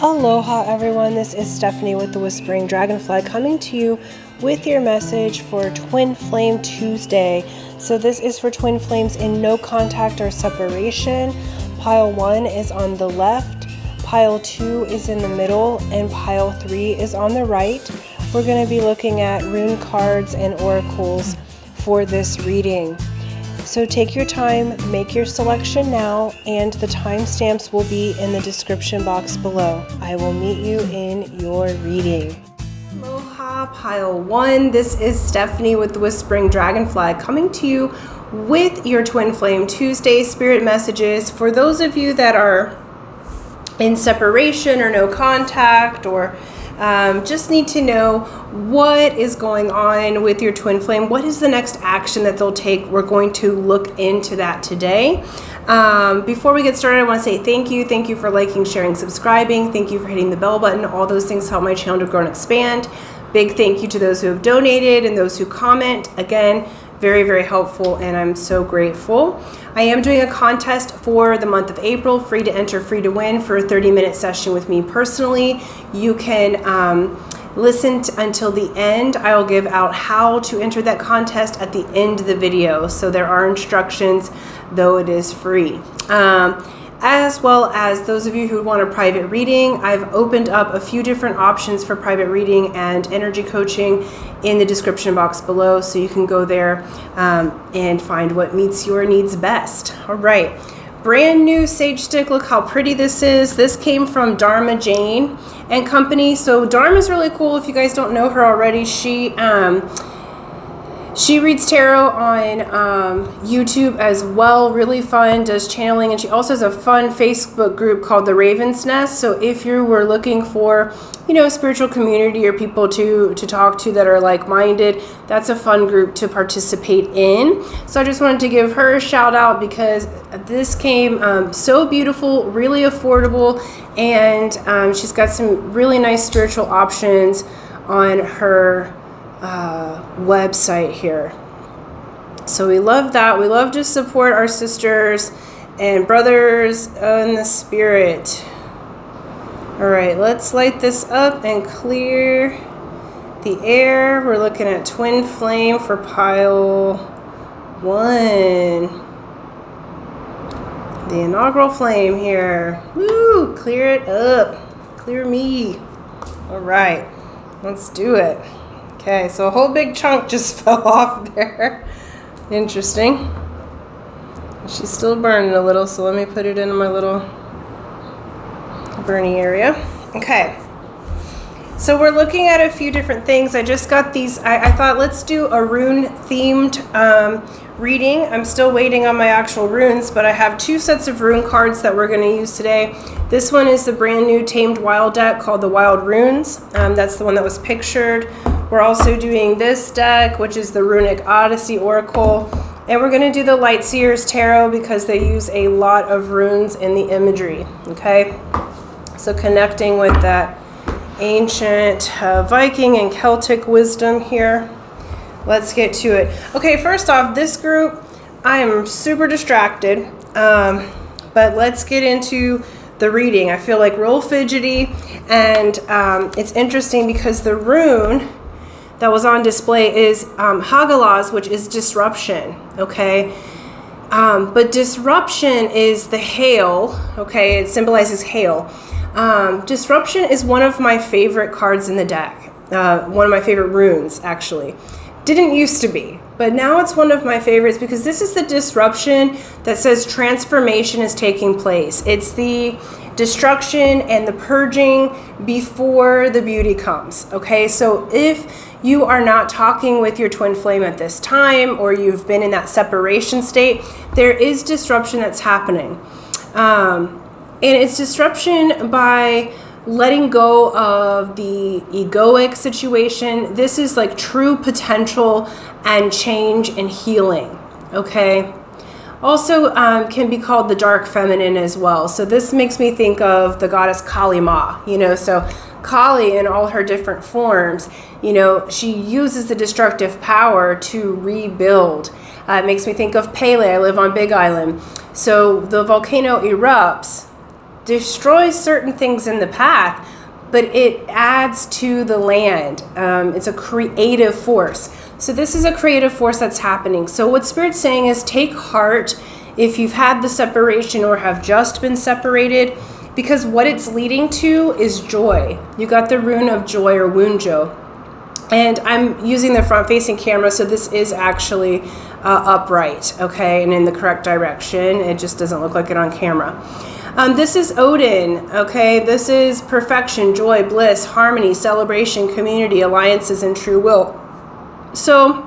Aloha everyone, this is Stephanie with the Whispering Dragonfly coming to you with your message for Twin Flame Tuesday. So this is for twin flames in no contact or separation. Pile 1 is on the left, pile 2 is in the middle, and pile 3 is on the right. We're going to be looking at rune cards and oracles for this reading. So take your time, make your selection now, and the timestamps will be in the description box below. I will meet you in your reading. Aloha, pile 1. This is Stephanie with the Whispering Dragonfly coming to you with your Twin Flame Tuesday spirit messages. For those of you that are in separation or no contact or just need to know what is going on with your twin flame. What is the next action that they'll take? We're going to look into that today. Before we get started, I want to say thank you. Thank you for liking, sharing, subscribing. Thank you for hitting the bell button. All those things help my channel to grow and expand. Big thank you to those who have donated and those who comment. Again, very, very helpful, and I'm so grateful. I am doing a contest for the month of April, free to enter, free to win, for a 30-minute session with me personally. You can listen until the end. I'll give out how to enter that contest at the end of the video. So there are instructions, though it is free. As well as those of you who want a private reading, I've opened up a few different options for private reading and energy coaching in the description box below, so you can go there and find what meets your needs best. All right, brand new sage stick. Look how pretty this is. This came from Dharma Jane and Company. So Dharma's really cool. If you guys don't know her already, she reads tarot on YouTube as well. Really fun, does channeling, and she also has a fun Facebook group called The Raven's Nest. So if you were looking for, a spiritual community or people to talk to that are like-minded, that's a fun group to participate in. So I just wanted to give her a shout out because this came so beautiful, really affordable, and she's got some really nice spiritual options on her website here. So we love that. We love to support our sisters and brothers in the spirit. All right, let's light this up and clear the air. We're looking at twin flame for pile 1. The inaugural flame here. Woo, clear it up. Clear me. All right, let's do it. Okay, so a whole big chunk just fell off there. Interesting. She's still burning a little, so let me put it in my little burny area. Okay, so we're looking at a few different things. I just got these. I thought let's do a rune-themed reading. I'm still waiting on my actual runes, but I have 2 sets of rune cards that we're going to use today. This one is the brand new Tamed Wild deck called the Wild Runes. That's the one that was pictured. We're also doing this deck, which is the Runic Odyssey Oracle. And we're going to do the Light Seers Tarot because they use a lot of runes in the imagery. Okay? So connecting with that ancient Viking and Celtic wisdom here. Let's get to it. Okay, first off, this group, I am super distracted. But let's get into the reading. I feel like real fidgety. And it's interesting because the rune that was on display is Hagalaz, which is disruption, okay? But disruption is the hail, okay? It symbolizes hail. Disruption is one of my favorite cards in the deck. One of my favorite runes, actually. Didn't used to be, but now it's one of my favorites because this is the disruption that says transformation is taking place. It's the destruction and the purging before the beauty comes, okay? So if you are not talking with your twin flame at this time, or you've been in that separation state, there is disruption that's happening. And it's disruption by letting go of the egoic situation. This is like true potential and change and healing, okay? Also can be called the dark feminine as well. So this makes me think of the goddess Kali Ma, so Kali in all her different forms, she uses the destructive power to rebuild. It makes me think of Pele. I live on Big Island. So the volcano erupts destroys certain things in the path, but it adds to the land. It's a creative force. So this is a creative force that's happening. So what Spirit's saying is take heart if you've had the separation or have just been separated, because what it's leading to is joy. You got the rune of joy, or Wunjo. And I'm using the front-facing camera, so this is actually upright, okay, and in the correct direction. It just doesn't look like it on camera. This is Odin, okay? This is perfection, joy, bliss, harmony, celebration, community, alliances, and true will. So,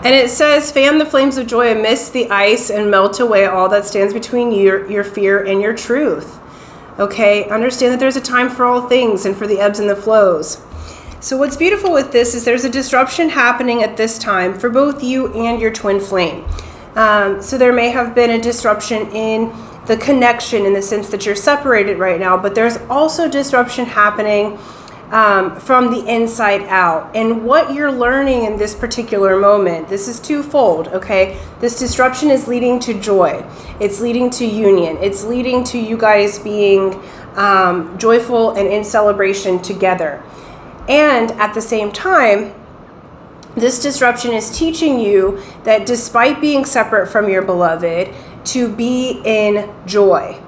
and it says, fan the flames of joy amidst the ice and melt away all that stands between your fear and your truth. Okay, understand that there's a time for all things and for the ebbs and the flows. So what's beautiful with this is there's a disruption happening at this time for both you and your twin flame. So there may have been a disruption in the connection in the sense that you're separated right now, but there's also disruption happening from the inside out. And what you're learning in this particular moment, this is twofold, okay? This disruption is leading to joy. It's leading to union. It's leading to you guys being joyful and in celebration together. And at the same time, this disruption is teaching you that despite being separate from your beloved, to be in joy.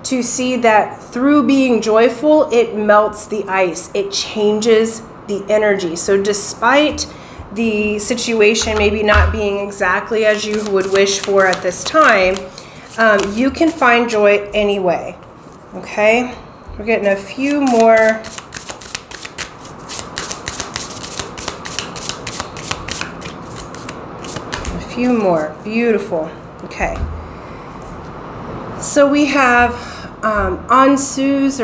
To see that through being joyful, it melts the ice. It changes the energy. So despite the situation maybe not being exactly as you would wish for at this time, you can find joy anyway. Okay? We're getting a few more. Few more. Beautiful. Okay. So we have Ansus.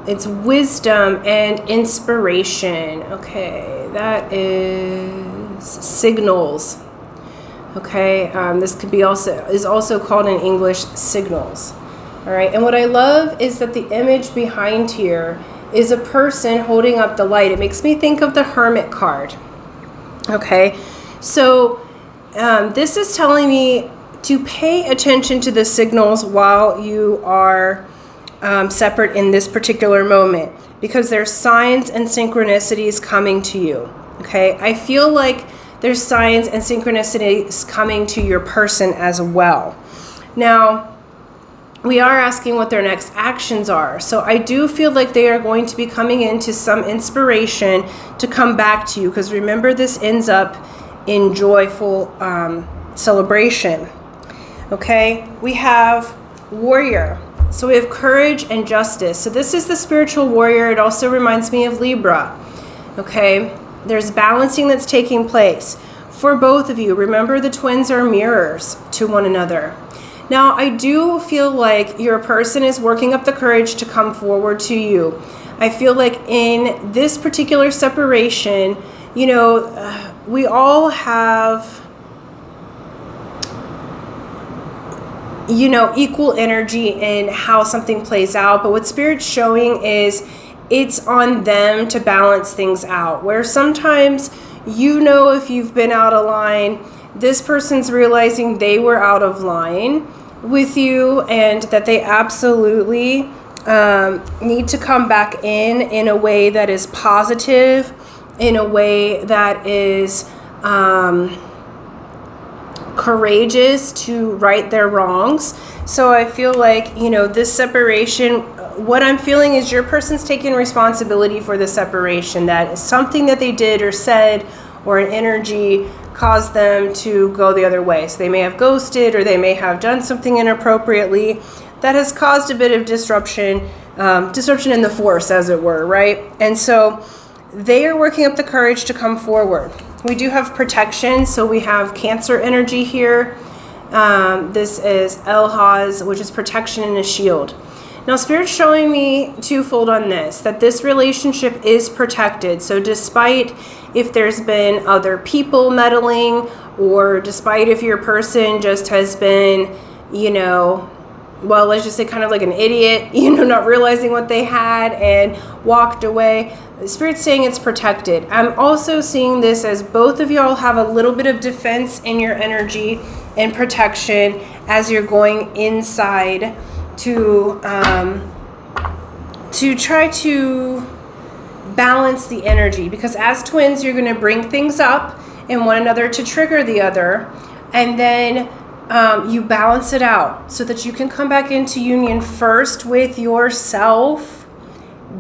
It's wisdom and inspiration. Okay. That is signals. Okay. This could be is also called in English signals. All right. And what I love is that the image behind here is a person holding up the light. It makes me think of the Hermit card. Okay. So this is telling me to pay attention to the signals while you are separate in this particular moment, because there's signs and synchronicities coming to you. Okay, I feel like there's signs and synchronicities coming to your person as well. Now, we are asking what their next actions are. So I do feel like they are going to be coming into some inspiration to come back to you, because remember, this ends up in joyful celebration. Okay, we have warrior. So we have courage and justice. So this is the spiritual warrior. It also reminds me of Libra. Okay, there's balancing that's taking place for both of you. Remember, the twins are mirrors to one another. Now, I do feel like your person is working up the courage to come forward to you. I feel like in this particular separation, you know, we all have, you know, equal energy in how something plays out. But what Spirit's showing is it's on them to balance things out. Where sometimes, you know, if you've been out of line, this person's realizing they were out of line with you, and that they absolutely need to come back in a way that is positive, in a way that is courageous to right their wrongs. So I feel like, you know, this separation, what I'm feeling is your person's taking responsibility for the separation. That is something that they did or said, or an energy caused them to go the other way. So they may have ghosted, or they may have done something inappropriately that has caused a bit of disruption in the force, as it were, right? And so they are working up the courage to come forward. We do have protection, so we have Cancer energy here. This is Aloha, which is protection and a shield. Now, Spirit's showing me twofold on this, that this relationship is protected. So despite if there's been other people meddling, or despite if your person just has been, you know, well, let's just say kind of like an idiot, you know, not realizing what they had and walked away, Spirit's saying it's protected. I'm also seeing this as both of y'all have a little bit of defense in your energy and protection as you're going inside to try to balance the energy, because as twins you're going to bring things up in one another to trigger the other, and then you balance it out so that you can come back into union first with yourself,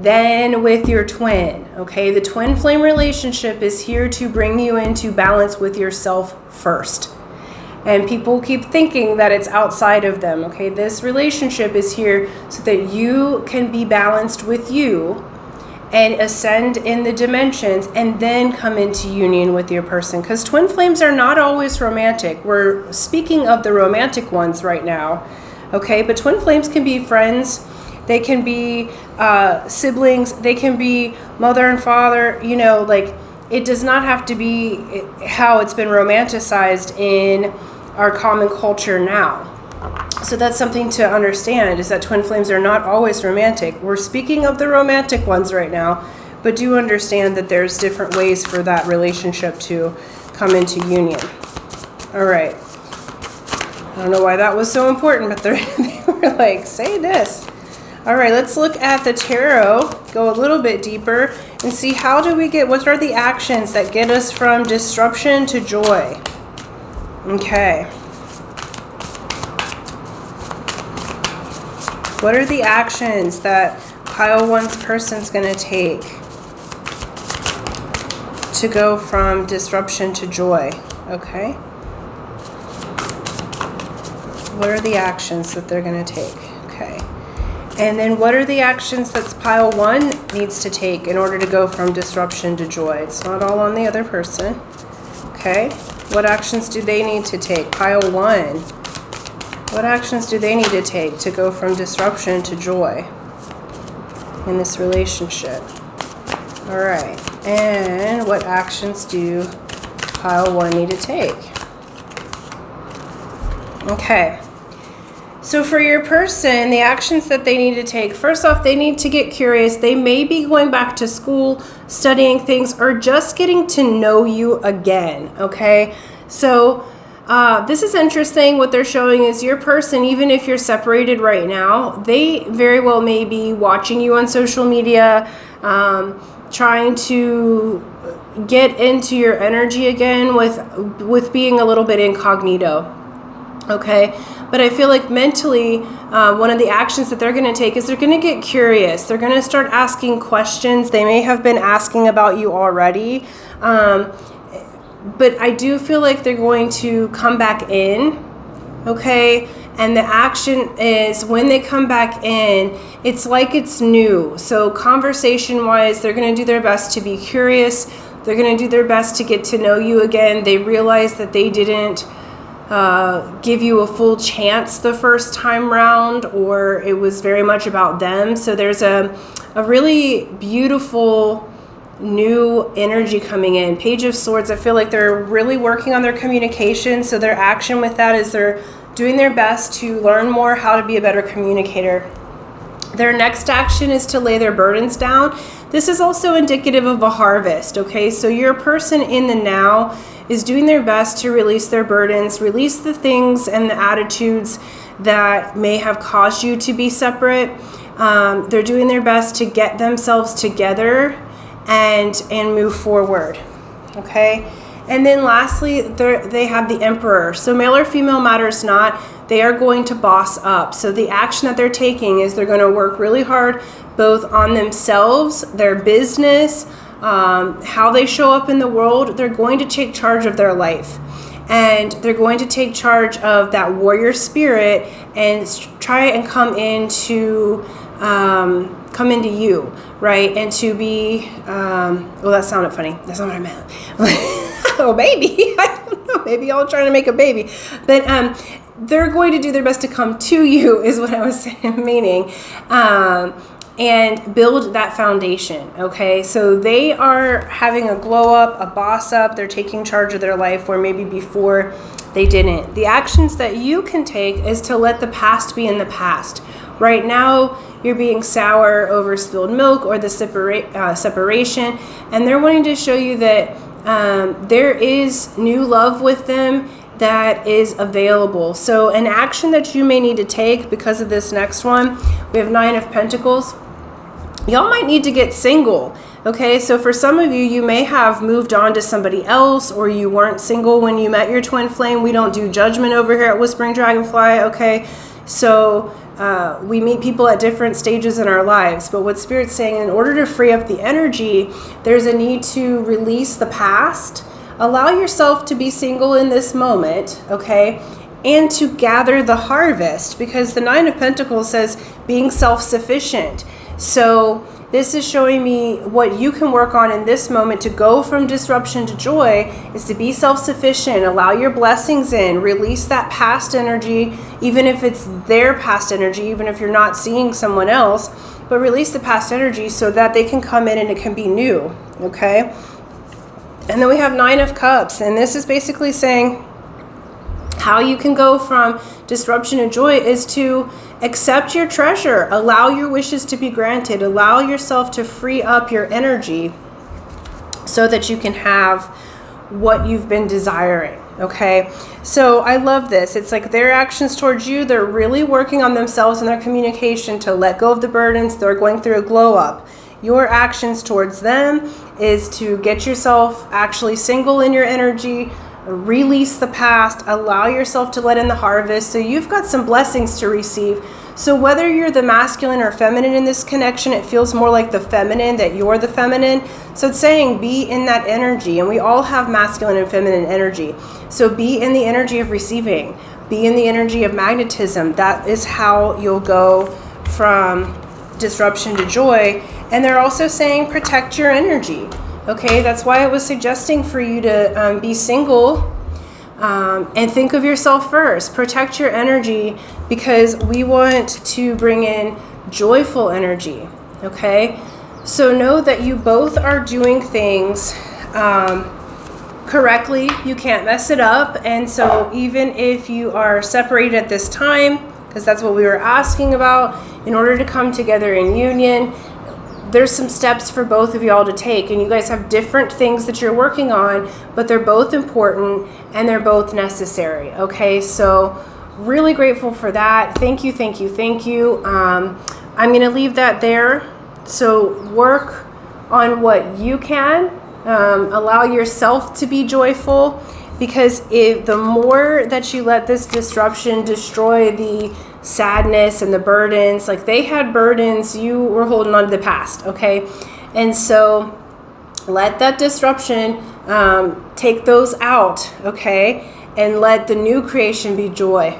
then with your twin. Okay, the twin flame relationship is here to bring you into balance with yourself first. And people keep thinking that it's outside of them. Okay, this relationship is here so that you can be balanced with you and ascend in the dimensions and then come into union with your person. Because twin flames are not always romantic. We're speaking of the romantic ones right now. Okay, but twin flames can be friends. They can be siblings. They can be mother and father. You know, like, it does not have to be how it's been romanticized in our common culture now. So that's something to understand, is that twin flames are not always romantic. We're speaking of the romantic ones right now, but do understand that there's different ways for that relationship to come into union. All right. I don't know why that was so important, but they were like, say this. All right, let's look at the tarot, go a little bit deeper, and see what are the actions that get us from disruption to joy. Okay. What are the actions that pile 1's person's going to take to go from disruption to joy? Okay. What are the actions that they're going to take? Okay. And then what are the actions that pile 1 needs to take in order to go from disruption to joy? It's not all on the other person. Okay. What actions do they need to take? Pile 1. What actions do they need to take to go from disruption to joy in this relationship? All right. And what actions do pile 1 need to take? Okay. So for your person, the actions that they need to take, first off, they need to get curious. They may be going back to school, studying things, or just getting to know you again, okay? So this is interesting. What they're showing is your person, even if you're separated right now, they very well may be watching you on social media, trying to get into your energy again with being a little bit incognito, okay? But I feel like mentally, one of the actions that they're going to take is they're going to get curious. They're going to start asking questions. They may have been asking about you already. But I do feel like they're going to come back in, okay? And the action is, when they come back in, it's like it's new. So conversation-wise, they're going to do their best to be curious. They're going to do their best to get to know you again. They realize that they didn't give you a full chance the first time round, or it was very much about them. So there's a really beautiful new energy coming in. Page of Swords, I feel like they're really working on their communication. So their action with that is they're doing their best to learn more how to be a better communicator. Their next action is to lay their burdens down. This is also indicative of a harvest, okay? So your person in the now is doing their best to release their burdens, release the things and the attitudes that may have caused you to be separate. They're doing their best to get themselves together and move forward, okay? And then lastly, they have the Emperor. So male or female matters not. They are going to boss up. So the action that they're taking is they're going to work really hard both on themselves, their business, how they show up in the world. They're going to take charge of their life. And they're going to take charge of that warrior spirit and try and come into you, right? And to be, well, that sounded funny. That's not what I meant. Oh, baby. I don't know. Maybe y'all trying to make a baby. But they're going to do their best to come to you is what I was meaning. And build that foundation, okay? So they are having a glow up, a boss up. They're taking charge of their life where maybe before they didn't. The actions that you can take is to let the past be in the past. Right now, you're being sour over spilled milk or the separation, and they're wanting to show you that there is new love with them, that is available. So an action that you may need to take because of this next one, we have 9 of Pentacles. Y'all might need to get single. Okay, so for some of you, you may have moved on to somebody else, or you weren't single when you met your twin flame. We don't do judgment over here at Whispering Dragonfly, okay? So we meet people at different stages in our lives, but what Spirit's saying, in order to free up the energy, there's a need to release the past, allow yourself to be single in this moment, okay? And to gather the harvest, because the 9 of Pentacles says being self-sufficient. So this is showing me what you can work on in this moment to go from disruption to joy is to be self-sufficient, allow your blessings in, release that past energy, even if it's their past energy, even if you're not seeing someone else, but release the past energy so that they can come in and it can be new, okay? And then we have 9 of Cups, and this is basically saying how you can go from disruption to joy is to accept your treasure, allow your wishes to be granted, allow yourself to free up your energy so that you can have what you've been desiring, okay? So I love this. It's like their actions towards you, they're really working on themselves and their communication to let go of the burdens. They're going through a glow up. Your actions towards them is to get yourself actually single in your energy, release the past, allow yourself to let in the harvest. So you've got some blessings to receive. So whether you're the masculine or feminine in this connection, it feels more like the feminine, that you're the feminine. So it's saying be in that energy, and we all have masculine and feminine energy. So be in the energy of receiving, be in the energy of magnetism. That is how you'll go from disruption to joy. And they're also saying protect your energy. Okay, that's why I was suggesting for you to be single and think of yourself first. Protect your energy, because we want to bring in joyful energy, okay? So know that you both are doing things correctly. You can't mess it up. And so even if you are separated at this time, because that's what we were asking about, in order to come together in union, there's some steps for both of y'all to take, and you guys have different things that you're working on, but they're both important and they're both necessary, okay? So really grateful for that. Thank you, thank you, thank you. I'm going to leave that there. So work on what you can. Allow yourself to be joyful, because the more that you let this disruption destroy the sadness and the burdens, like they had burdens, you were holding on to the past, okay? And so let that disruption take those out, okay? And let the new creation be joy.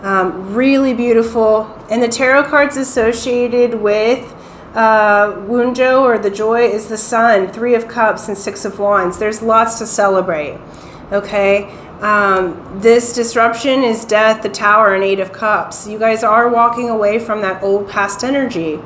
Really beautiful. And the tarot cards associated with Wunjo, or the joy, is the Sun, 3 of Cups, and 6 of Wands. There's lots to celebrate, okay? This disruption is Death, the Tower, and 8 of Cups. You guys are walking away from that old past energy.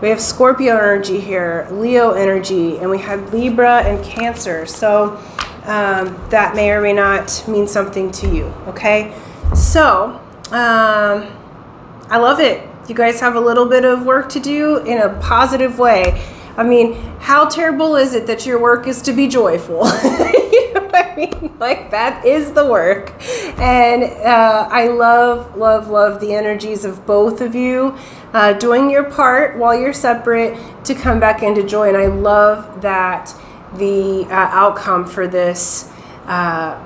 We have Scorpio energy here, Leo energy, and we have Libra and Cancer. So that may or may not mean something to you, okay? So I love it. You guys have a little bit of work to do in a positive way. I mean, how terrible is it that your work is to be joyful? You know what I mean? Like, that is the work. And I love, love, love the energies of both of you doing your part while you're separate to come back into joy. And I love that the outcome for this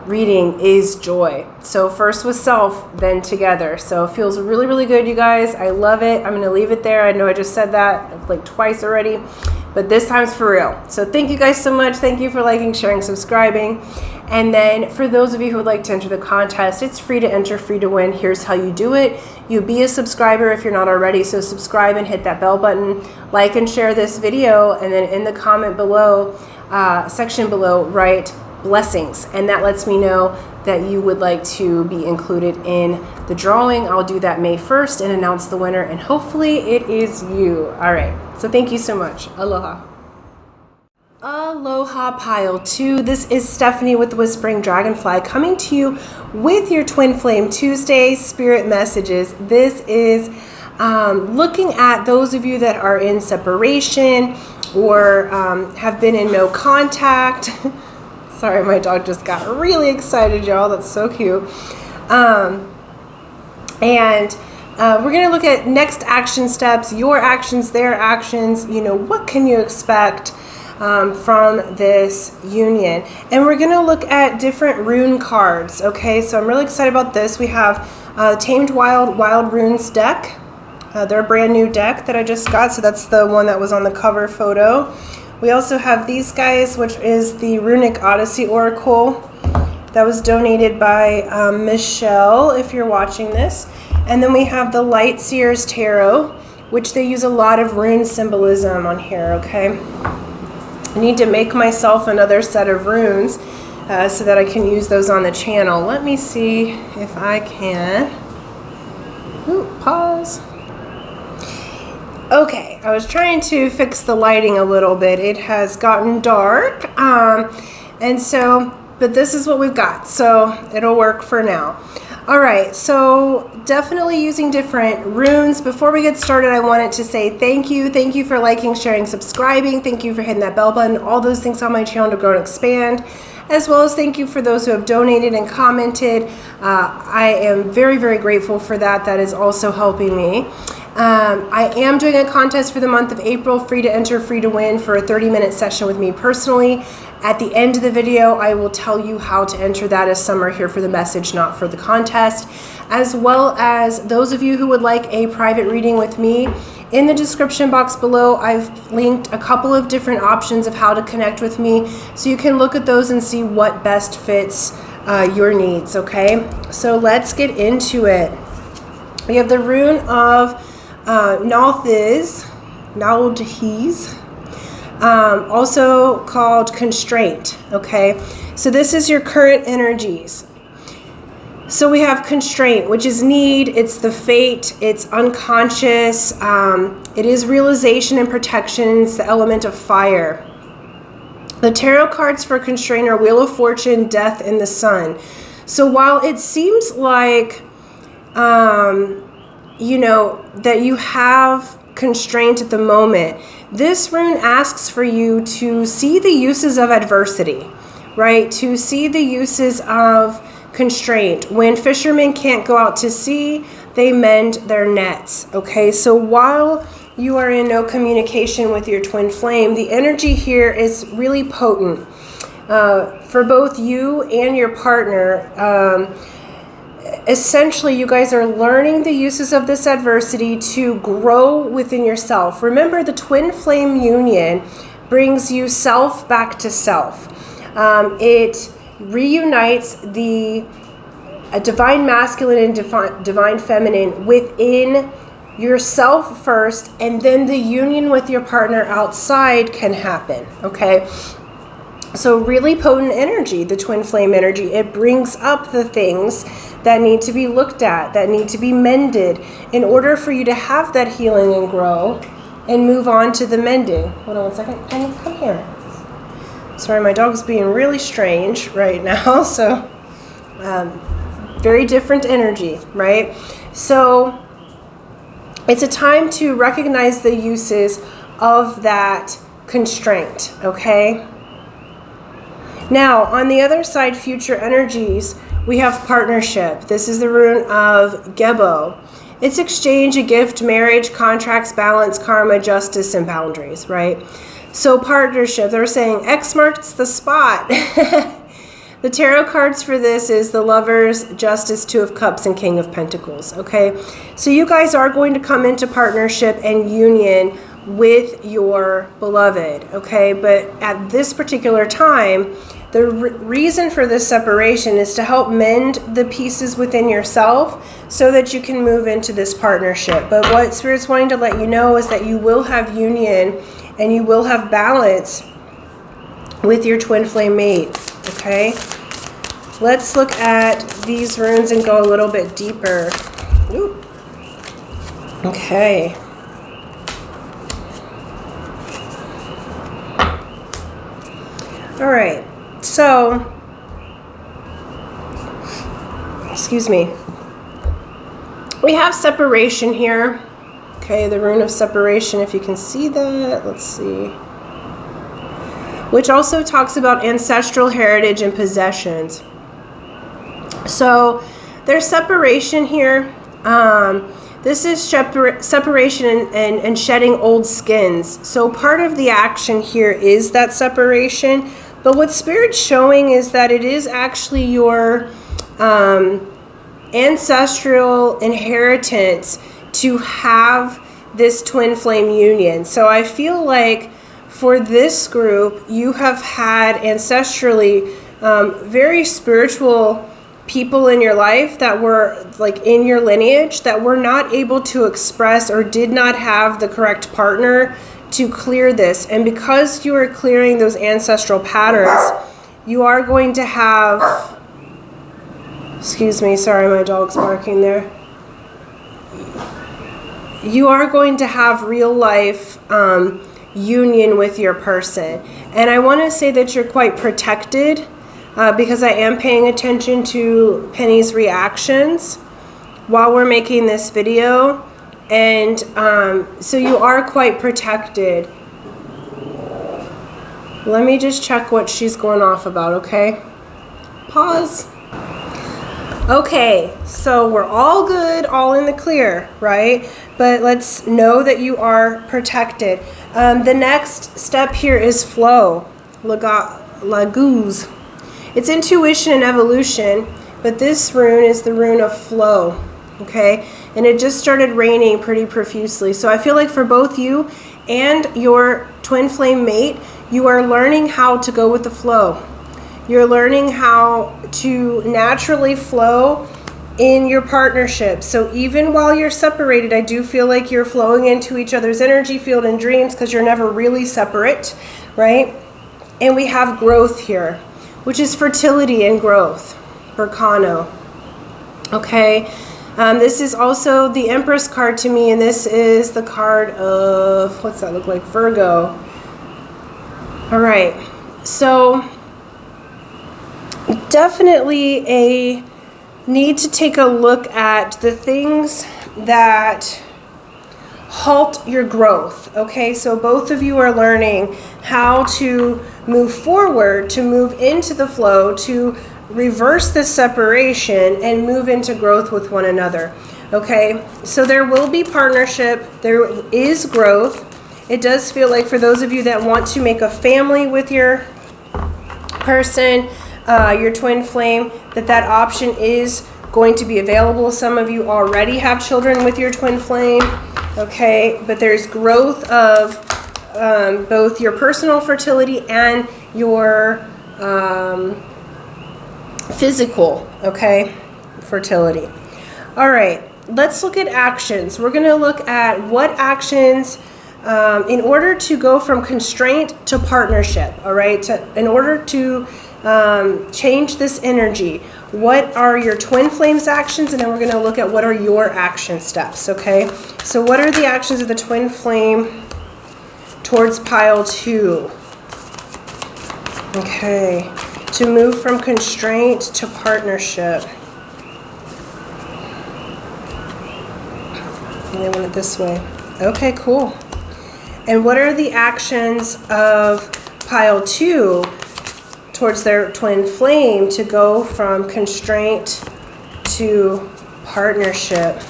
reading is joy. So first with self, then together. So it feels really, really good, you guys. I love it. I'm going to leave it there. I know I just said that like twice already, but this time's for real. So thank you guys so much. Thank you for liking, sharing, subscribing. And then for those of you who would like to enter the contest, it's free to enter, free to win. Here's how you do it. You be a subscriber if you're not already. So subscribe and hit that bell button, like and share this video. And then in the comment below, section below, write blessings, and that lets me know that you would like to be included in the drawing. I'll do that May 1st and announce the winner, and hopefully it is you. All right, so thank you so much. Aloha. Aloha pile 2. This is Stephanie with the Whispering Dragonfly coming to you with your Twin Flame Tuesday spirit messages. This is looking at those of you that are in separation or have been in no contact. Sorry, my dog just got really excited, y'all. That's so cute. We're going to look at next action steps, your actions, their actions. You know, what can you expect from this union? And we're going to look at different rune cards. Okay, so I'm really excited about this. We have Tamed Wild Runes deck. They're a brand new deck that I just got, so that's the one that was on the cover photo. We also have these guys, which is the Runic Odyssey Oracle that was donated by Michelle, if you're watching this. And then we have the Light Seers Tarot, which they use a lot of rune symbolism on here, okay? I need to make myself another set of runes so that I can use those on the channel. Let me see if I can. Ooh, pause. Okay, I was trying to fix the lighting a little bit. It has gotten dark, but this is what we've got, so it'll work for now. All right, so definitely using different runes. Before we get started, I wanted to say thank you. Thank you for liking, sharing, subscribing. Thank you for hitting that bell button. All those things on my channel to grow and expand. As well as thank you for those who have donated and commented. I am very, very grateful for that. That is also helping me. I am doing a contest for the month of April, free to enter, free to win, for a 30-minute session with me personally. At the end of the video, I will tell you how to enter that, as some are here for the message, not for the contest. As well as those of you who would like a private reading with me, in the description box below, I've linked a couple of different options of how to connect with me, so you can look at those and see what best fits your needs, okay? So let's get into it. We have the rune of Nalthiz, also called constraint, okay? So this is your current energies. So we have constraint, which is need, it's the fate, it's unconscious, it is realization and protection, it's the element of fire. The tarot cards for constraint are Wheel of Fortune, Death, and the Sun. So while it seems like, you know, that you have constraint at the moment, this rune asks for you to see the uses of adversity, right? To see the uses of constraint. When fishermen can't go out to sea, they mend their nets, okay? So while you are in no communication with your twin flame, the energy here is really potent for both you and your partner. Essentially, you guys are learning the uses of this adversity to grow within yourself. Remember, the twin flame union brings you self back to self. It reunites the divine masculine and divine feminine within yourself first, and then the union with your partner outside can happen, okay? So really potent energy, the twin flame energy. It brings up the things that need to be looked at, that need to be mended in order for you to have that healing and grow and move on to the mending. Hold on one second. Penny, come here. Sorry, my dog's being really strange right now. So very different energy, right? So it's a time to recognize the uses of that constraint, okay? Now, on the other side, future energies, we have partnership. This is the rune of Gebo. It's exchange, a gift, marriage, contracts, balance, karma, justice, and boundaries, right? So partnership, they're saying X marks the spot. The tarot cards for this is the Lovers, Justice, Two of Cups, and King of Pentacles, okay? So you guys are going to come into partnership and union with your beloved, okay? But at this particular time, the reason for this separation is to help mend the pieces within yourself so that you can move into this partnership. But what Spirit's wanting to let you know is that you will have union and you will have balance with your twin flame mate, okay? Let's look at these runes and go a little bit deeper. Ooh. Okay. All right. So, excuse me. We have separation here. Okay, the rune of separation, if you can see that. Let's see. which also talks about ancestral heritage and possessions. So there's separation here. This is separation and shedding old skins. So part of the action here is that separation. But what Spirit's showing is that it is actually your ancestral inheritance to have this twin flame union. So I feel like for this group, you have had ancestrally very spiritual people in your life that were like in your lineage that were not able to express or did not have the correct partner to clear this. And because you are clearing those ancestral patterns, you are going to have, excuse me, sorry, my dog's barking there. You are going to have real life union with your person. And I want to say that you're quite protected because I am paying attention to Penny's reactions while we're making this video. And so you are quite protected. Let me just check what she's going off about, okay? Pause. Okay, so we're all good, all in the clear, right? But let's know that you are protected. The next step here is flow, laguz. It's intuition and evolution, but this rune is the rune of flow, okay? And it just started raining pretty profusely. So I feel like for both you and your twin flame mate, you are learning how to go with the flow. You're learning how to naturally flow in your partnership. So even while you're separated, I do feel like you're flowing into each other's energy field and dreams because you're never really separate, right? And we have growth here, which is fertility and growth for Kano. Okay, this is also the Empress card to me, and this is the card of, what's that look like? Virgo. All right, so definitely a need to take a look at the things that halt your growth. Okay, so both of you are learning how to move forward, to move into the flow, to reverse this separation and move into growth with one another. Okay, so there will be partnership, there is growth. It does feel like for those of you that want to make a family with your person, your twin flame, that option is going to be available. Some of you already have children with your twin flame, okay, but there's growth of both your personal fertility and your physical, okay, fertility. All right, let's look at actions. We're going to look at what actions in order to go from constraint to partnership, all right, in order to change this energy. What are your twin flames actions? And then we're going to look at what are your action steps, okay? So what are the actions of the twin flame towards pile 2? Okay, to move from constraint to partnership. And they want it this way. Okay, cool. And what are the actions of pile 2 towards their twin flame to go from constraint to partnership?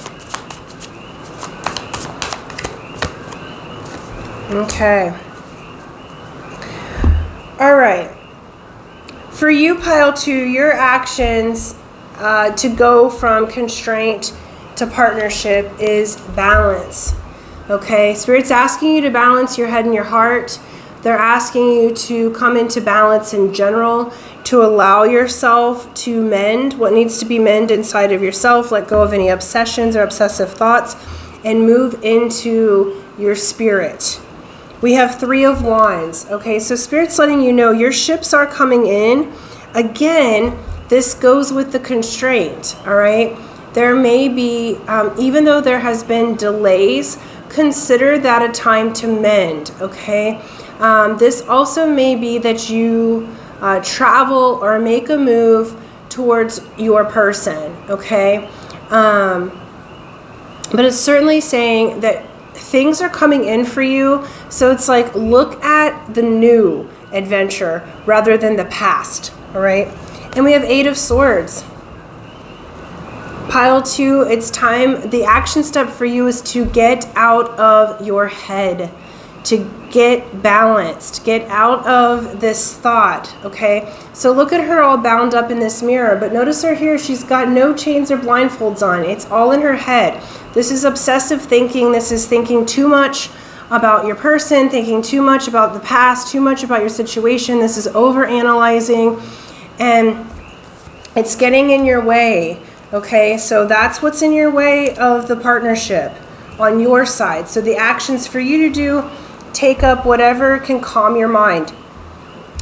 Okay. All right. For you, pile 2, your actions to go from constraint to partnership is balance. Okay, Spirit's asking you to balance your head and your heart. They're asking you to come into balance in general, to allow yourself to mend what needs to be mended inside of yourself, let go of any obsessions or obsessive thoughts, and move into your spirit. We have 3 of Wands. Okay, so Spirit's letting you know your ships are coming in. Again, this goes with the constraint, all right? There may be, even though there has been delays, consider that a time to mend, okay? This also may be that you travel or make a move towards your person, okay? But it's certainly saying that things are coming in for you. So it's like, look at the new. adventure rather than the past, all right? And we have 8 of Swords. Pile 2, it's time. The action step for you is to get out of your head, to get balanced, get out of this thought, okay? So look at her all bound up in this mirror, but notice her here, she's got no chains or blindfolds on. It's all in her head. This is obsessive thinking. This is thinking too much about your person, thinking too much about the past, too much about your situation. This is over-analyzing, and it's getting in your way, okay? So that's what's in your way of the partnership on your side. So the actions for you to do, take up whatever can calm your mind.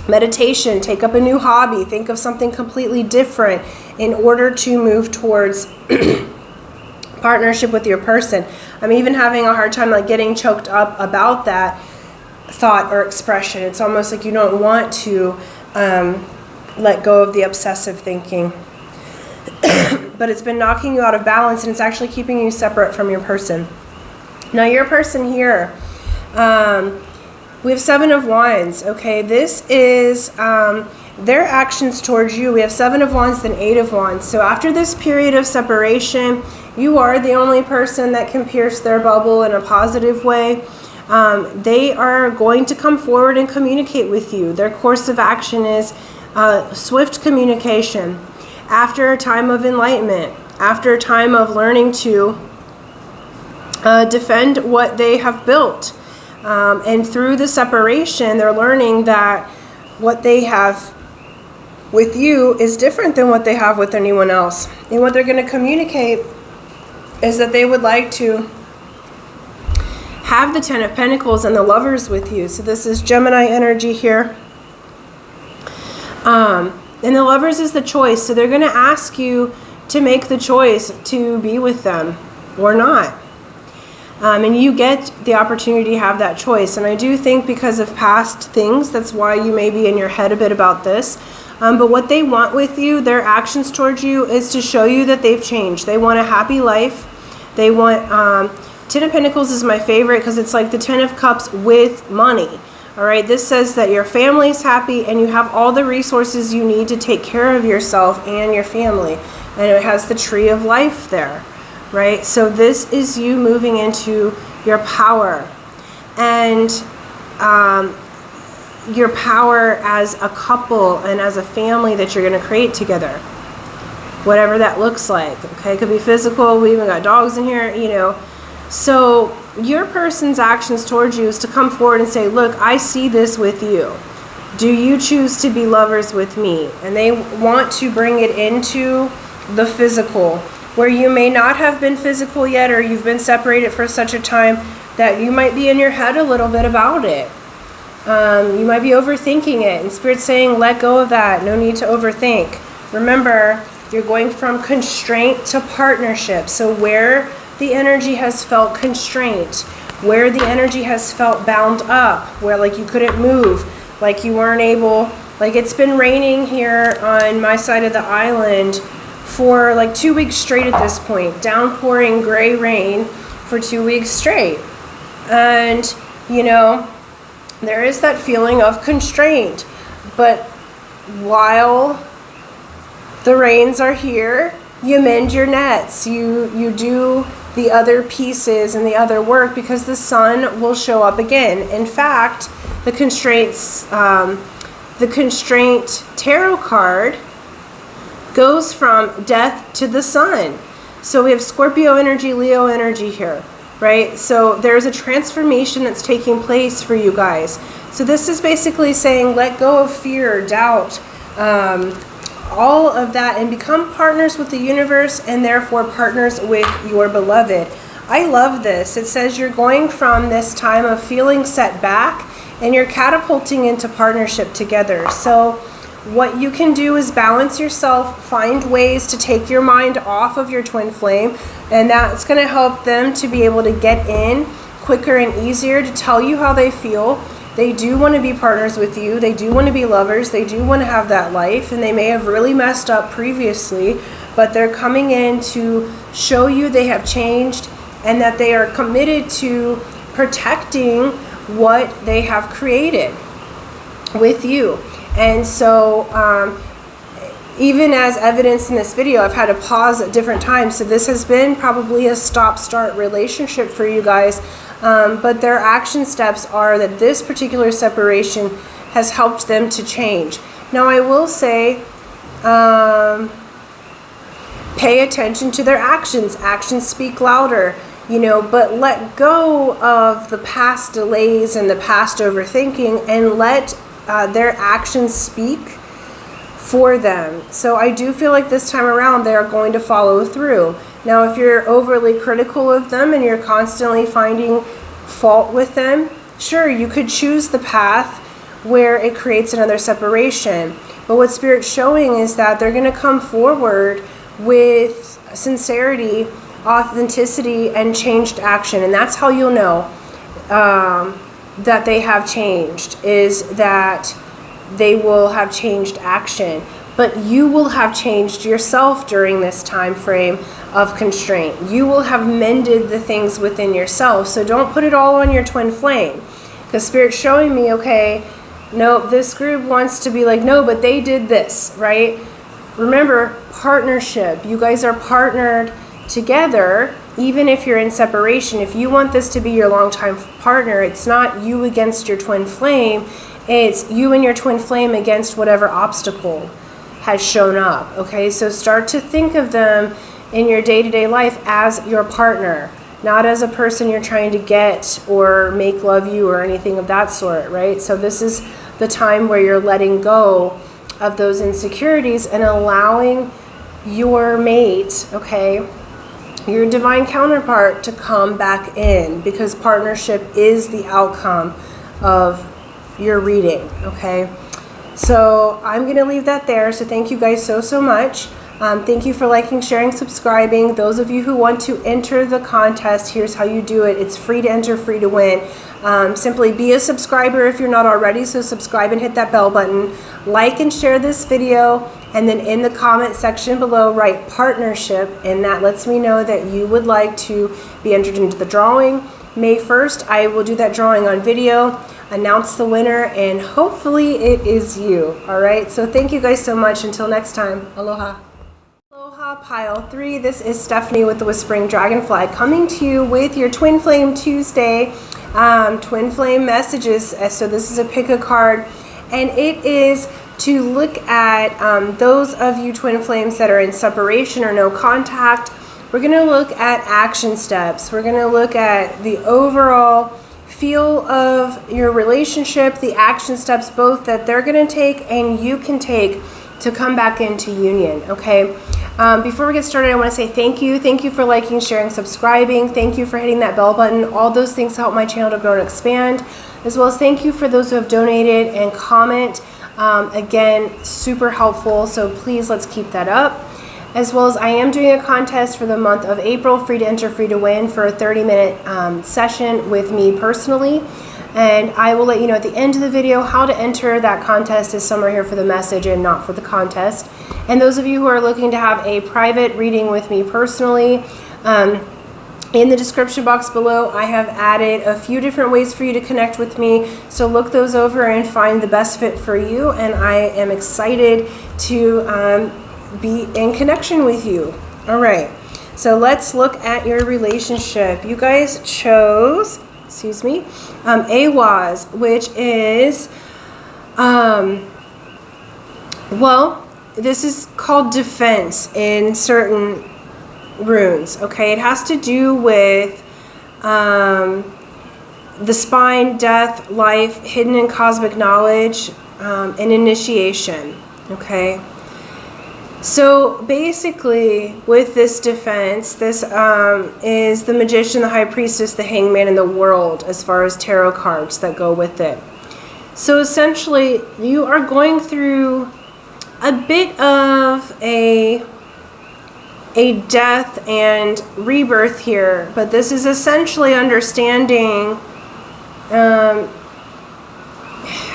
Meditation, take up a new hobby, think of something completely different in order to move towards partnership with your person. I'm even having a hard time like getting choked up about that thought or expression. It's almost like you don't want to let go of the obsessive thinking. But it's been knocking you out of balance, and it's actually keeping you separate from your person. Now your person here, we have 7 of Wands, okay? This is their actions towards you. We have 7 of Wands, then 8 of Wands. So after this period of separation, you are the only person that can pierce their bubble in a positive way. They are going to come forward and communicate with you. Their course of action is swift communication. After a time of enlightenment, after a time of learning to defend what they have built. And through the separation, they're learning that what they have with you is different than what they have with anyone else. And what they're going to communicate is that they would like to have the 10 of Pentacles and the Lovers with you. So this is Gemini energy here. And the Lovers is the choice. So they're going to ask you to make the choice to be with them or not. And you get the opportunity to have that choice. And I do think because of past things, that's why you may be in your head a bit about this. But what they want with you, their actions towards you, is to show you that they've changed. They want a happy life. They want, 10 of Pentacles is my favorite because it's like the 10 of Cups with money. All right, this says that your family's happy and you have all the resources you need to take care of yourself and your family. And it has the Tree of Life there. Right? So this is you moving into your power and your power as a couple and as a family that you're going to create together. Whatever that looks like. Okay? It could be physical. We even got dogs in here, you know. So your person's actions towards you is to come forward and say, look, I see this with you. Do you choose to be lovers with me? And they want to bring it into the physical, where you may not have been physical yet, or you've been separated for such a time that you might be in your head a little bit about it. You might be overthinking it, and Spirit's saying, let go of that. No need to overthink. Remember, you're going from constraint to partnership. So where the energy has felt constraint, where the energy has felt bound up, where like you couldn't move, like you weren't able, like it's been raining here on my side of the island for like 2 weeks straight at this point, downpouring gray rain for 2 weeks straight. And, you know, there is that feeling of constraint. But while the rains are here, you mend your nets. You do the other pieces and the other work because the sun will show up again. In fact, the constraint tarot card goes from death to the sun. So we have Scorpio energy, Leo energy here, right? So there's a transformation that's taking place for you guys. So this is basically saying let go of fear, doubt, all of that, and become partners with the universe and therefore partners with your beloved. I love this. It says you're going from this time of feeling set back and you're catapulting into partnership together. So what you can do is balance yourself, find ways to take your mind off of your twin flame, and that's going to help them to be able to get in quicker and easier to tell you how they feel. They do want to be partners with you. They do want to be lovers. They do want to have that life, and they may have really messed up previously, but they're coming in to show you they have changed and that they are committed to protecting what they have created. with you. And so even as evidence in this video, I've had to pause at different times. So this has been probably a stop-start relationship for you guys. But their action steps are that this particular separation has helped them to change. Now I will say, pay attention to their actions. Actions speak louder, you know, but let go of the past delays and the past overthinking and let their actions speak for them. So I do feel like this time around they are going to follow through. Now if you're overly critical of them and you're constantly finding fault with them, sure, you could choose the path where it creates another separation. But what Spirit's showing is that they're going to come forward with sincerity, authenticity, and changed action. And that's how you'll know that they have changed, is that they will have changed action. But you will have changed yourself during this time frame of constraint. You will have mended the things within yourself. So don't put it all on your twin flame. Because Spirit's showing me, okay, no, this group wants to be like, no, but they did this, right? Remember, partnership. You guys are partnered together, even if you're in separation. If you want this to be your longtime partner, it's not you against your twin flame. It's you and your twin flame against whatever obstacle has shown up. Okay, so start to think of them in your day-to-day life as your partner, not as a person you're trying to get or make love you or anything of that sort, right? So this is the time where you're letting go of those insecurities and allowing your mate, okay, your divine counterpart, to come back in, because partnership is the outcome of your reading, okay? So I'm going to leave that there. So thank you guys so much. Thank you for liking, sharing, subscribing. Those of you who want to enter the contest, here's how you do it. It's free to enter, free to win. Simply be a subscriber if you're not already. So subscribe and hit that bell button. Like and share this video. And then in the comment section below, write partnership. And that lets me know that you would like to be entered into the drawing. May 1st, I will do that drawing on video, announce the winner, and hopefully it is you. All right. So thank you guys so much. Until next time. Aloha. Aloha, pile 3. This is Stephanie with the Whispering Dragonfly, coming to you with your Twin Flame Tuesday Twin Flame messages. So this is a pick a card, and it is to look at those of you twin flames that are in separation or no contact. We're going to look at action steps. We're going to look at the overall feel of your relationship, the action steps both that they're going to take and you can take to come back into union, okay? Before we get started, I want to say thank you. Thank you for liking, sharing, subscribing. Thank you for hitting that bell button. All those things help my channel to grow and expand, as well as thank you for those who have donated and comment. Again, super helpful, so please let's keep that up. As well as I am doing a contest for the month of April, free to enter, free to win, for a 30-minute session with me personally. And I will let you know at the end of the video how to enter. That contest is somewhere here for the message and not for the contest. And those of you who are looking to have a private reading with me personally, in the description box below, I have added a few different ways for you to connect with me. So look those over and find the best fit for you. And I am excited to be in connection with you. All right. So let's look at your relationship. You guys chose, excuse me, AWAS, which is, well, this is called defense in certain runes, okay? It has to do with the spine, death, life, hidden and cosmic knowledge, and initiation, okay? So basically, with this defense, this is the Magician, the High Priestess, the Hangman, and the World, as far as tarot cards that go with it. So essentially, you are going through a bit of a death and rebirth here, but this is essentially understanding, how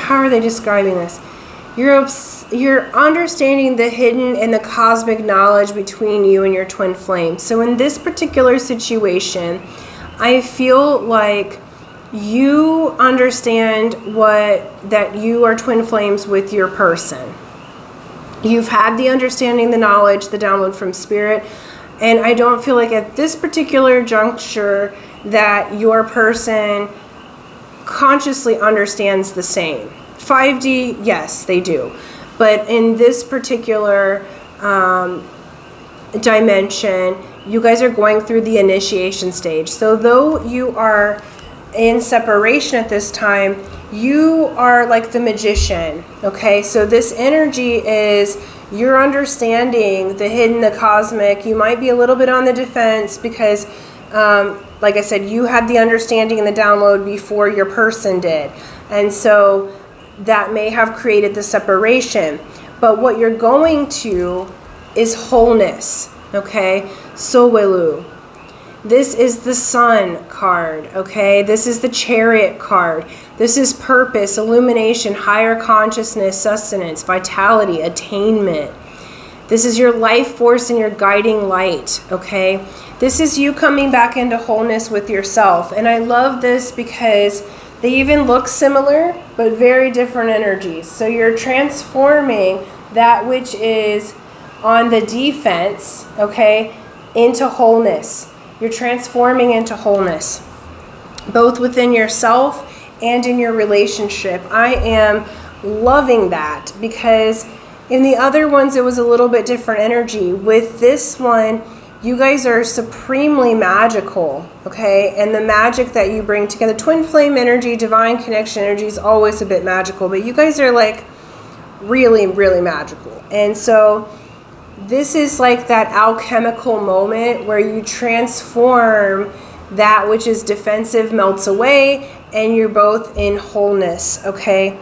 are they describing this? You're understanding the hidden and the cosmic knowledge between you and your twin flame. So in this particular situation, I feel like you understand that you are twin flames with your person. You've had the understanding, the knowledge, the download from spirit, and I don't feel like at this particular juncture that your person consciously understands the same. 5D, yes, they do. But in this particular dimension, you guys are going through the initiation stage. So though you are in separation at this time, you are like the magician, okay? So this energy is you're understanding the hidden, the cosmic. You might be a little bit on the defense because, like I said, you had the understanding and the download before your person did. And so that may have created the separation. But what you're going to is wholeness, okay? Sowelu. This is the Sun card, okay? This is the Chariot card. This is purpose, illumination, higher consciousness, sustenance, vitality, attainment. This is your life force and your guiding light, okay? This is you coming back into wholeness with yourself. And I love this because they even look similar, but very different energies. So you're transforming that which is on the defense, okay, into wholeness. You're transforming into wholeness, both within yourself and in your relationship. I am loving that because in the other ones, it was a little bit different energy. With this one, you guys are supremely magical, okay? And the magic that you bring together, twin flame energy, divine connection energy is always a bit magical, but you guys are like really, really magical. And so this is like that alchemical moment where you transform that which is defensive, melts away, and you're both in wholeness, okay?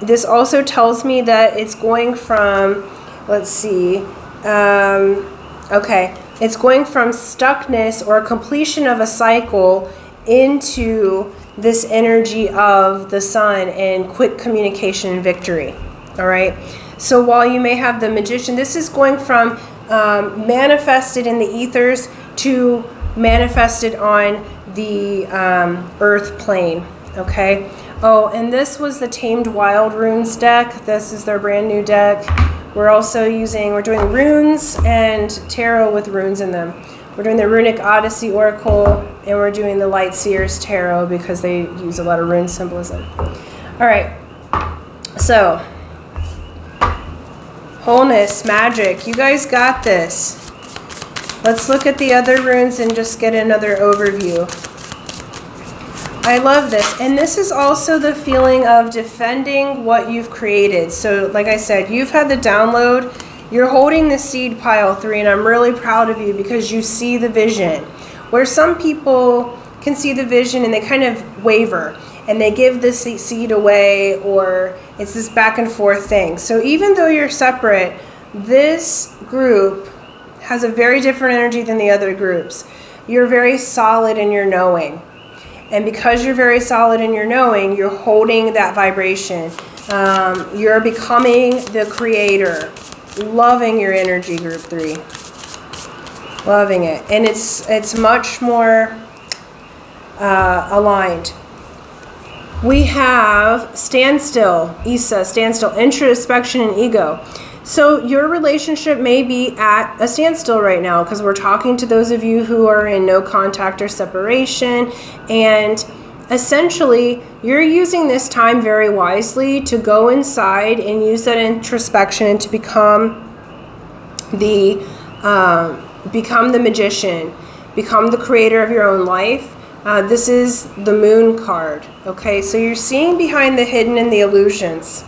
This also tells me that it's going from, let's see, okay, it's going from stuckness or completion of a cycle into this energy of the Sun and quick communication and victory, all right? So while you may have the Magician, this is going from manifested in the ethers to manifested on the earth plane, okay? Oh, and this was the Tamed Wild Runes deck. This is their brand new deck. We're doing runes and tarot with runes in them. We're doing the Runic Odyssey Oracle, and we're doing the Light Seers Tarot because they use a lot of rune symbolism. All right, so wholeness, magic, you guys got this. Let's look at the other runes and just get another overview. I love this. And this is also the feeling of defending what you've created. So like I said, you've had the download. You're holding the seed pile 3, and I'm really proud of you because you see the vision. Where some people can see the vision and they kind of waver and they give the seed away, or it's this back and forth thing. So even though you're separate, this group has a very different energy than the other groups. You're very solid in your knowing. And because you're very solid in your knowing, you're holding that vibration. You're becoming the creator. Loving your energy, group 3. Loving it. And it's much more aligned. We have standstill, Isa, standstill, introspection and ego. So your relationship may be at a standstill right now because we're talking to those of you who are in no contact or separation, and essentially you're using this time very wisely to go inside and use that introspection and to become the magician, become the creator of your own life. This is the Moon card, okay? So you're seeing behind the hidden and the illusions.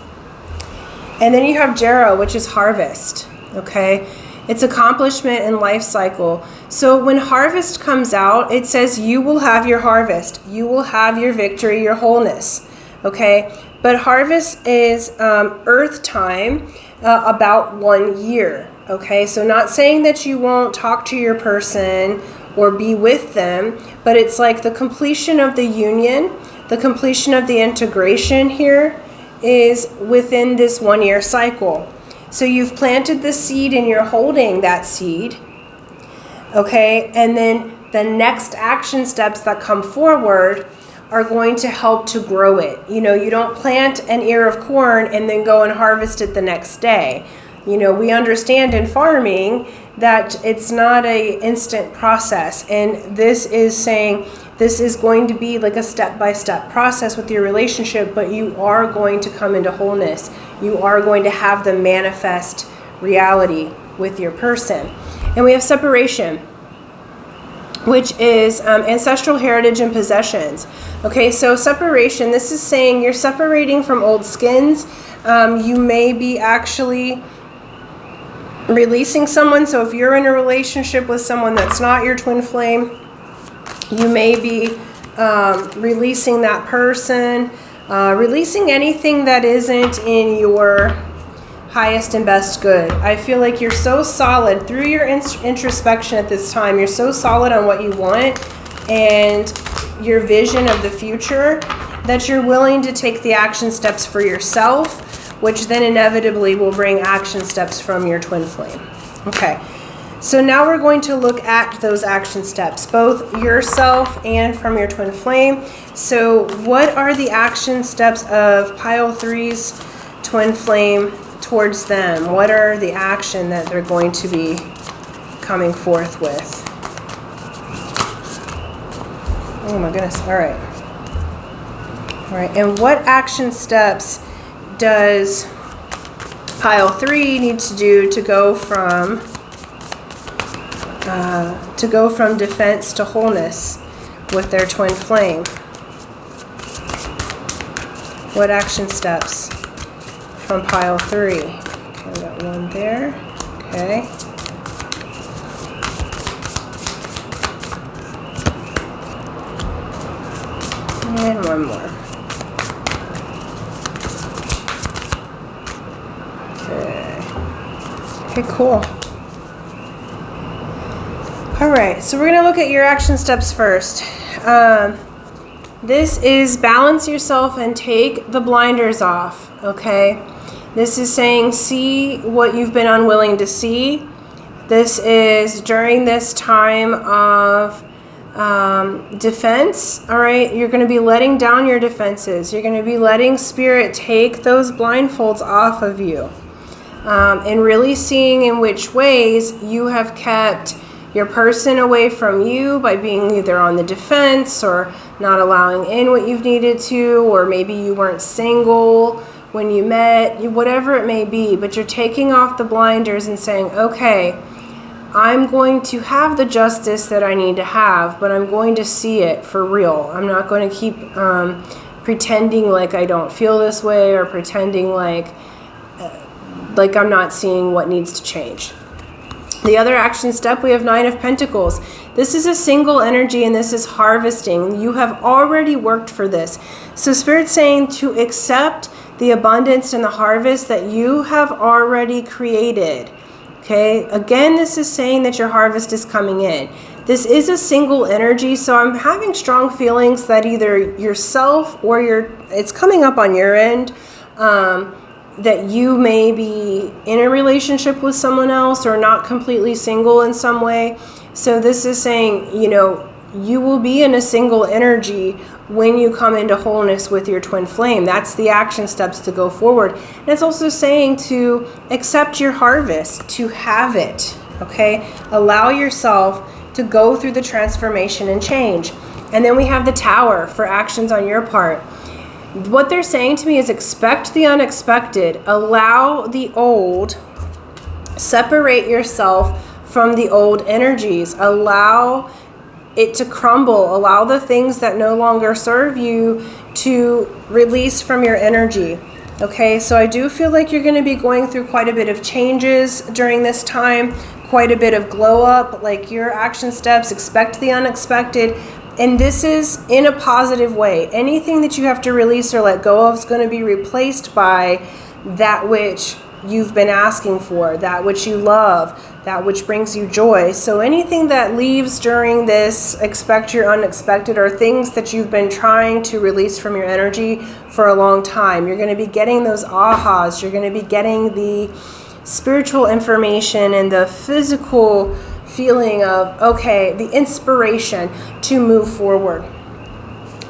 And then you have Jera, which is harvest, okay? It's accomplishment and life cycle. So when harvest comes out, it says you will have your harvest. You will have your victory, your wholeness, okay? But harvest is earth time, about 1 year, okay? So not saying that you won't talk to your person or be with them, but it's like the completion of the union, the completion of the integration here is within this 1 year cycle. So you've planted the seed and you're holding that seed, okay? And then the next action steps that come forward are going to help to grow it. You know, you don't plant an ear of corn and then go and harvest it the next day. You know, we understand in farming that it's not an instant process. And this is saying this is going to be like a step-by-step process with your relationship, but you are going to come into wholeness. You are going to have the manifest reality with your person. And we have separation, which is ancestral heritage and possessions. Okay, so separation, this is saying you're separating from old skins. You may be actually releasing someone. So if you're in a relationship with someone that's not your twin flame, you may be releasing that person, releasing anything that isn't in your highest and best good. I feel like you're so solid through your introspection at this time. You're so solid on what you want and your vision of the future that you're willing to take the action steps for yourself, which then inevitably will bring action steps from your twin flame. Okay, so now we're going to look at those action steps, both yourself and from your twin flame. So what are the action steps of pile 3's twin flame towards them? What are the action that they're going to be coming forth with? Oh my goodness. All right. All right. And what action steps does pile 3 need to do to go from defense to wholeness with their twin flame? What action steps from pile 3? Okay, we got one there. Okay. And one more. Okay, cool. All right, so we're going to look at your action steps first. This is balance yourself and take the blinders off, okay? This is saying see what you've been unwilling to see. This is during this time of defense, all right? You're going to be letting down your defenses. You're going to be letting spirit take those blindfolds off of you. And really seeing in which ways you have kept your person away from you by being either on the defense or not allowing in what you've needed to, or maybe you weren't single when you met, whatever it may be, but you're taking off the blinders and saying, okay, I'm going to have the justice that I need to have, but I'm going to see it for real. I'm not going to keep pretending like I don't feel this way, or pretending like I'm not seeing what needs to change. The other action step, we have 9 of Pentacles. This is a single energy, and this is harvesting. You have already worked for this. So Spirit's saying to accept the abundance and the harvest that you have already created. Okay, again, this is saying that your harvest is coming in. This is a single energy, so I'm having strong feelings that either yourself or it's coming up on your end, that you may be in a relationship with someone else or not completely single in some way. So this is saying, you know, you will be in a single energy when you come into wholeness with your twin flame. That's the action steps to go forward. And it's also saying to accept your harvest, to have it, okay? Allow yourself to go through the transformation and change. And then we have the Tower for actions on your part. What they're saying to me is expect the unexpected. Allow the old. Separate yourself from the old energies. Allow it to crumble. Allow the things that no longer serve you to release from your energy. Okay, so I do feel like you're going to be going through quite a bit of changes during this time, quite a bit of glow up, like your action steps. Expect the unexpected. And this is in a positive way. Anything that you have to release or let go of is going to be replaced by that which you've been asking for, that which you love, that which brings you joy. So anything that leaves during this expect your unexpected are things that you've been trying to release from your energy for a long time. You're going to be getting those ahas. You're going to be getting the spiritual information and the physical feeling of, okay, the inspiration to move forward.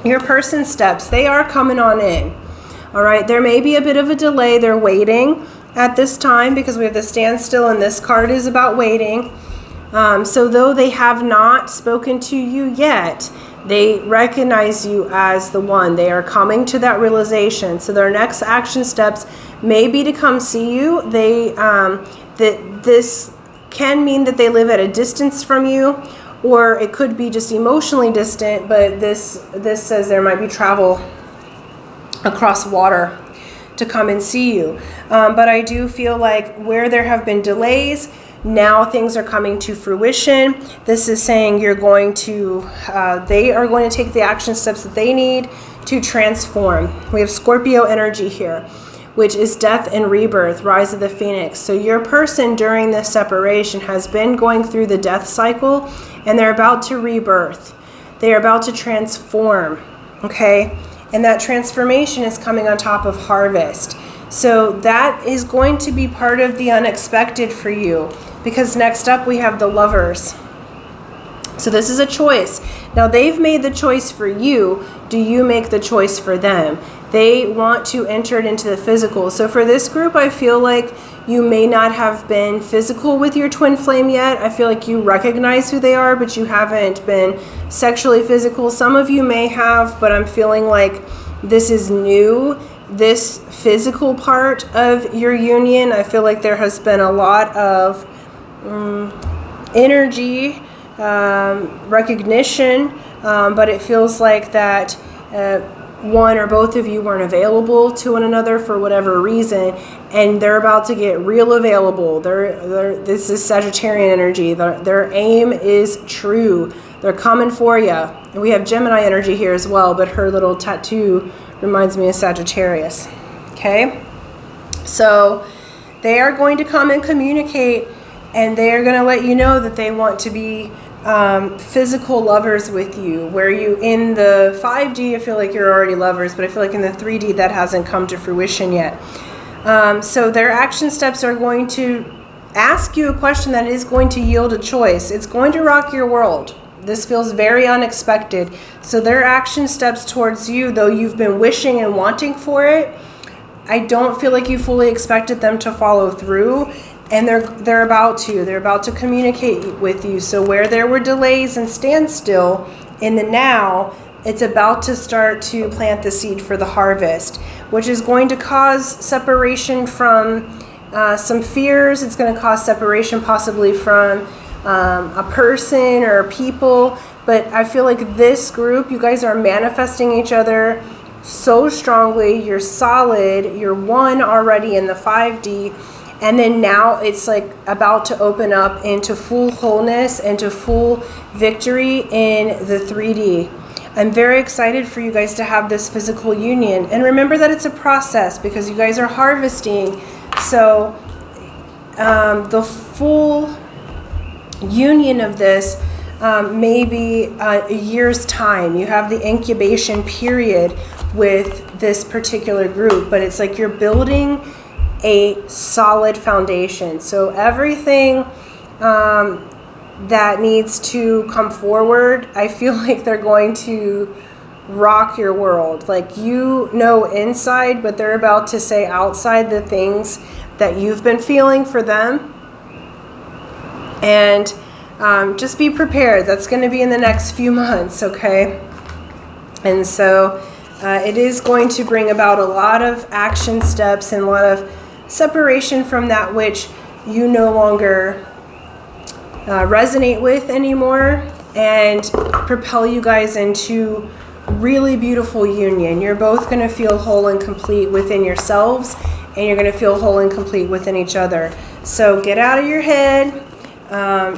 Your person steps, they are coming on in. All right, there may be a bit of a delay. They're waiting at this time because we have the standstill, and this card is about waiting. So though they have not spoken to you yet, they recognize you as the one. They are coming to that realization. So their next action steps may be to come see you. This can mean that they live at a distance from you, or it could be just emotionally distant, but this says there might be travel across water to come and see you. But I do feel like where there have been delays, now things are coming to fruition. This is saying you're going to, they are going to take the action steps that they need to transform. We have Scorpio energy here, which is death and rebirth, rise of the phoenix. So your person during this separation has been going through the death cycle, and they're about to rebirth. They are about to transform, okay? And that transformation is coming on top of harvest. So that is going to be part of the unexpected for you, because next up we have the Lovers. So this is a choice. Now they've made the choice for you. Do you make the choice for them? They want to enter it into the physical. So for this group, I feel like you may not have been physical with your twin flame yet. I feel like you recognize who they are, but you haven't been sexually physical. Some of you may have, but I'm feeling like this is new. This physical part of your union, I feel like there has been a lot of energy, recognition, but it feels like that one or both of you weren't available to one another for whatever reason, and they're about to get real available. This is Sagittarian energy. Their aim is true. They're coming for you. And we have Gemini energy here as well, but her little tattoo reminds me of Sagittarius. Okay? So they are going to come and communicate, and they are going to let you know that they want to be physical lovers with you. Where you in the 5D, I feel like you're already lovers, but I feel like in the 3D that hasn't come to fruition yet. So their action steps are going to ask you a question that is going to yield a choice. It's going to rock your world. This feels very unexpected. So their action steps towards you, though you've been wishing and wanting for it, I don't feel like you fully expected them to follow through. And they're about to communicate with you. So where there were delays and standstill in the now, it's about to start to plant the seed for the harvest, which is going to cause separation from some fears. It's going to cause separation possibly from a person or people. But I feel like this group, you guys are manifesting each other so strongly. You're solid. You're one already in the 5D. And then now it's like about to open up into full wholeness and to full victory in the 3D. I'm very excited for you guys to have this physical union. And remember that it's a process because you guys are harvesting. So the full union of this may be a year's time. You have the incubation period with this particular group, but it's like you're building a solid foundation. So everything that needs to come forward, I feel like they're going to rock your world. Like, you know inside, but they're about to say outside the things that you've been feeling for them. And just be prepared. That's going to be in the next few months, okay? And so it is going to bring about a lot of action steps and a lot of separation from that which you no longer resonate with anymore, and propel you guys into really beautiful union. You're both going to feel whole and complete within yourselves, and you're going to feel whole and complete within each other. So get out of your head,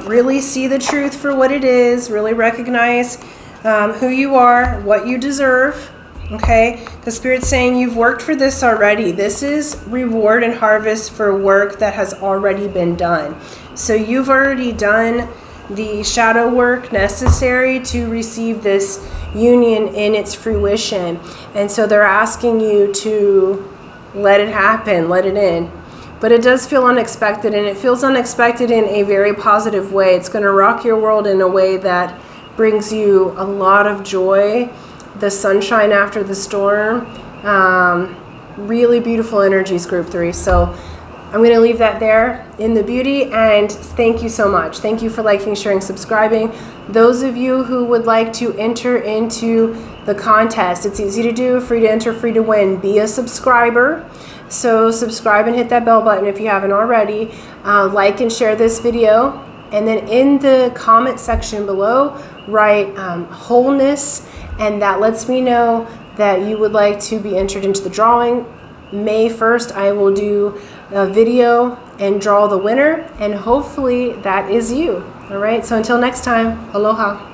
really see the truth for what it is, really recognize who you are, what you deserve. Okay, the Spirit's saying you've worked for this already. This is reward and harvest for work that has already been done. So you've already done the shadow work necessary to receive this union in its fruition. And so they're asking you to let it happen, let it in. but it does feel unexpected, and it feels unexpected in a very positive way. It's going to rock your world in a way that brings you a lot of joy, the sunshine after the storm. Really beautiful energies, group 3. So I'm going to leave that there in the beauty, and thank you so much. Thank you for liking, sharing, subscribing. Those of you who would like to enter into the contest, it's easy to do, free to enter, free to win. Be a subscriber. So subscribe and hit that bell button if you haven't already. Like and share this video. And then in the comment section below, write wholeness, and that lets me know that you would like to be entered into the drawing. May 1st, I will do a video and draw the winner, and hopefully that is you. All right, so until next time, aloha.